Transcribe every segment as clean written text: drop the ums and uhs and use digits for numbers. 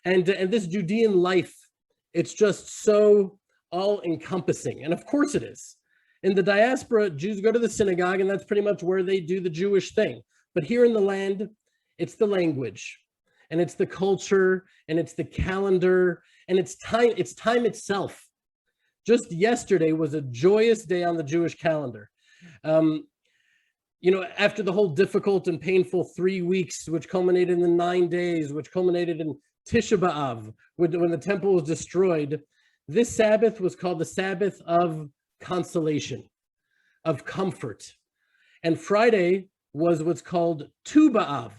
And this Judean life, it's just so all-encompassing. And of course it is. In the diaspora, Jews go to the synagogue, and that's pretty much where they do the Jewish thing. But here in the land, it's the language, and it's the culture, and it's the calendar, and it's time itself. Just yesterday was a joyous day on the Jewish calendar. After the whole difficult and painful 3 weeks, which culminated in 9 days, which culminated in Tisha B'Av, when the temple was destroyed, this Sabbath was called the Sabbath of consolation, of comfort. And Friday was what's called Tu B'Av,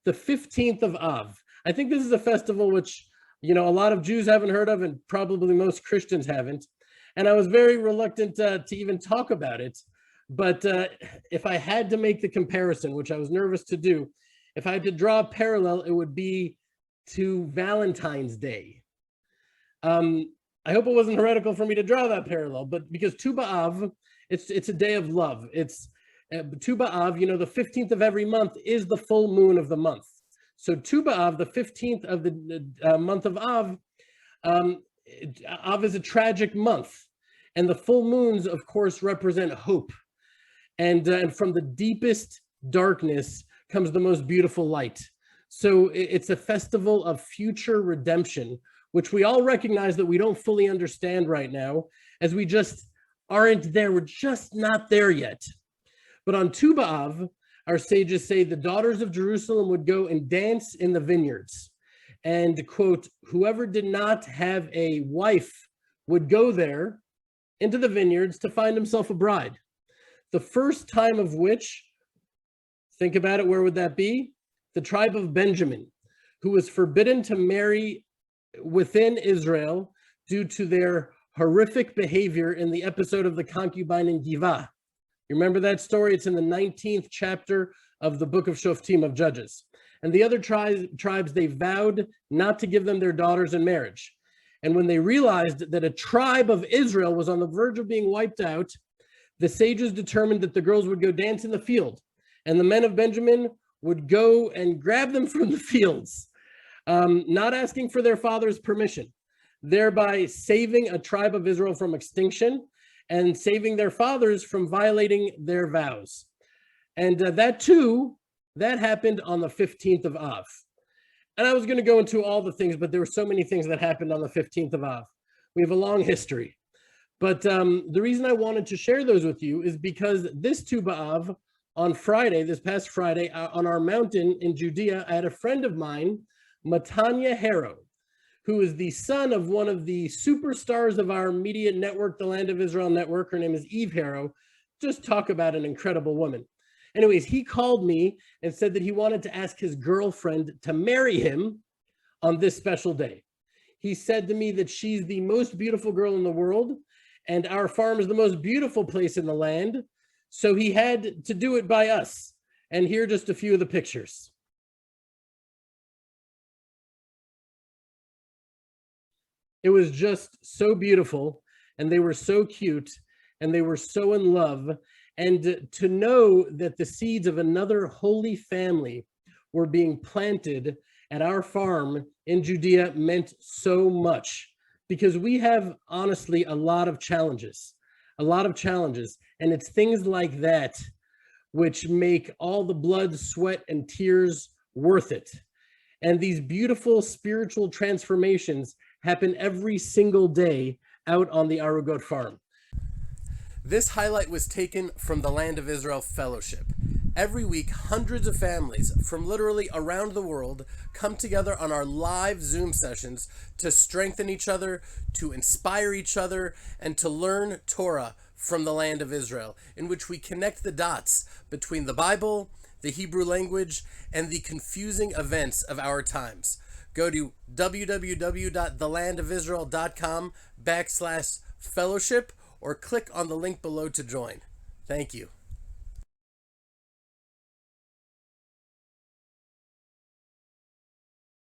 the 15th of Av. I think this is a festival which, a lot of Jews haven't heard of, and probably most Christians haven't. And I was very reluctant to even talk about it. But if I had to make the comparison, which I was nervous to do, if I had to draw a parallel, it would be to Valentine's Day. I hope it wasn't heretical for me to draw that parallel, but because Tu B'Av, it's a day of love. It's Tu B'Av, the 15th of every month is the full moon of the month. So Tu B'Av, the 15th of the month of Av, Av is a tragic month. And the full moons, of course, represent hope. And from the deepest darkness comes the most beautiful light. So it's a festival of future redemption, which we all recognize that we don't fully understand right now, as we just aren't there. We're just not there yet. But on Tu B'Av, our sages say the daughters of Jerusalem would go and dance in the vineyards. And, quote, whoever did not have a wife would go there into the vineyards to find himself a bride. The first time of which, think about it, where would that be? The tribe of Benjamin, who was forbidden to marry within Israel due to their horrific behavior in the episode of the concubine in Givah. You remember that story? It's in the 19th chapter of the book of Shoftim, of Judges. And the other tribes, they vowed not to give them their daughters in marriage. And when they realized that a tribe of Israel was on the verge of being wiped out, the sages determined that the girls would go dance in the field, and the men of Benjamin would go and grab them from the fields, not asking for their father's permission, thereby saving a tribe of Israel from extinction and saving their fathers from violating their vows. And that happened on the 15th of Av. And I was going to go into all the things, but there were so many things that happened on the 15th of Av. We have a long history. But the reason I wanted to share those with you is because this Tu B'Av, on Friday, this past Friday, on our mountain in Judea, I had a friend of mine, Matanya Harrow, who is the son of one of the superstars of our media network, the Land of Israel Network. Her name is Eve Harrow. Just talk about an incredible woman. Anyways, he called me and said that he wanted to ask his girlfriend to marry him on this special day. He said to me that she's the most beautiful girl in the world, and our farm is the most beautiful place in the land. So he had to do it by us. And here are just a few of the pictures. It was just so beautiful, and they were so cute, and they were so in love. And to know that the seeds of another holy family were being planted at our farm in Judea meant so much, because we have, honestly, a lot of challenges. And it's things like that which make all the blood, sweat, and tears worth it. And these beautiful spiritual transformations happen every single day out on the Arugot farm. This highlight was taken from the Land of Israel Fellowship. Every week, hundreds of families from literally around the world come together on our live Zoom sessions to strengthen each other, to inspire each other, and to learn Torah from the Land of Israel, in which we connect the dots between the Bible, the Hebrew language, and the confusing events of our times. Go to www.thelandofisrael.com/fellowship or click on the link below to join. Thank you.